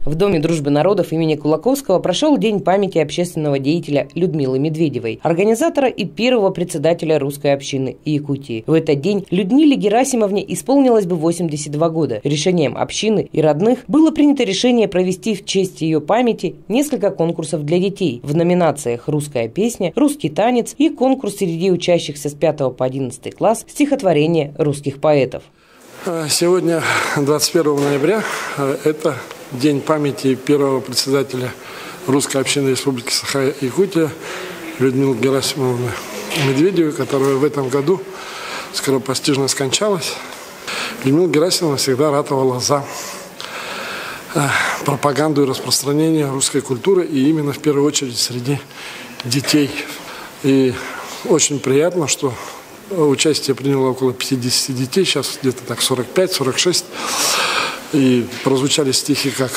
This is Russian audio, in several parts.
В Доме дружбы народов имени Кулаковского прошел День памяти общественного деятеля Людмилы Медведевой, организатора и первого председателя русской общины Якутии. В этот день Людмиле Герасимовне исполнилось бы 82 года. Решением общины и родных было принято решение провести в честь ее памяти несколько конкурсов для детей в номинациях «Русская песня», «Русский танец» и конкурс среди учащихся с 5 по 11 класс «Стихотворение русских поэтов». Сегодня, 21 ноября, это День памяти первого председателя русской общины Республики Саха-Якутия Людмилы Герасимовны Медведевой, которая в этом году скоропостижно скончалась. Людмила Герасимовна всегда ратовала за пропаганду и распространение русской культуры, и именно в первую очередь среди детей. И очень приятно, что участие приняло около 50 детей, сейчас где-то так 45-46. И прозвучали стихи как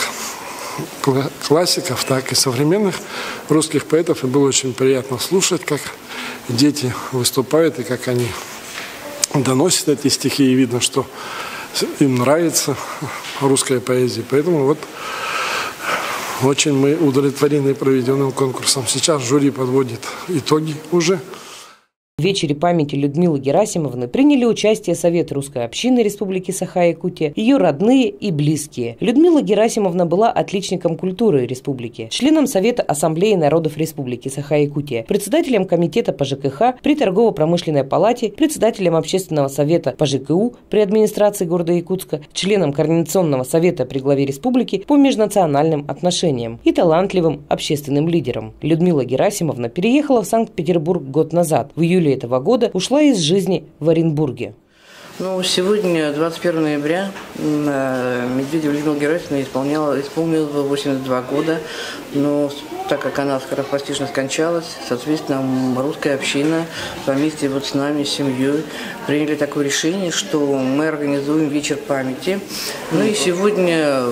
классиков, так и современных русских поэтов. И было очень приятно слушать, как дети выступают и как они доносят эти стихи. И видно, что им нравится русская поэзия. Поэтому вот очень мы удовлетворены проведенным конкурсом. Сейчас жюри подводит итоги уже. В вечере памяти Людмилы Герасимовны приняли участие Совет русской общины Республики Саха-Якутия, ее родные и близкие. Людмила Герасимовна была отличником культуры республики, членом Совета Ассамблеи народов Республики Саха-Якутия, председателем комитета по ЖКХ при торгово-промышленной палате, председателем общественного совета по ЖКУ при администрации города Якутска, членом координационного совета при главе республики по межнациональным отношениям и талантливым общественным лидером. Людмила Герасимовна переехала в Санкт-Петербург год назад. В июле этого года ушла из жизни в Оренбурге. Сегодня, 21 ноября, Медведева Людмила Герасимовна исполнилось 82 года, но так как она скоропостижно скончалась, соответственно, русская община вместе с нами, с семьей, приняли такое решение, что мы организуем вечер памяти. И сегодня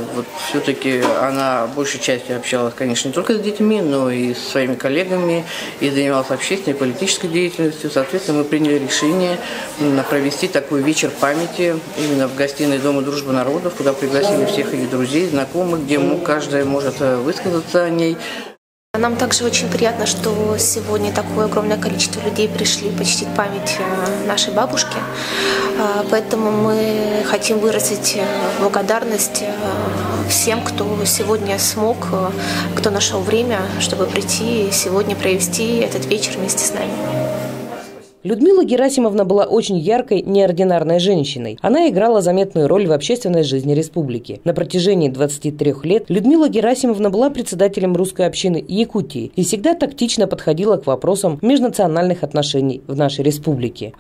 все-таки она большей частью общалась, конечно, не только с детьми, но и со своими коллегами, и занималась общественной и политической деятельностью. Соответственно, мы приняли решение провести такой вечер памяти именно в гостиной Дома дружбы народов, куда пригласили всех ее друзей, знакомых, где каждая может высказаться о ней. Нам также очень приятно, что сегодня такое огромное количество людей пришли почтить память нашей бабушки. Поэтому мы хотим выразить благодарность всем, кто сегодня смог, кто нашел время, чтобы прийти и сегодня провести этот вечер вместе с нами. Людмила Герасимовна была очень яркой, неординарной женщиной. Она играла заметную роль в общественной жизни республики. На протяжении 23 лет Людмила Герасимовна была председателем русской общины Якутии и всегда тактично подходила к вопросам межнациональных отношений в нашей республике.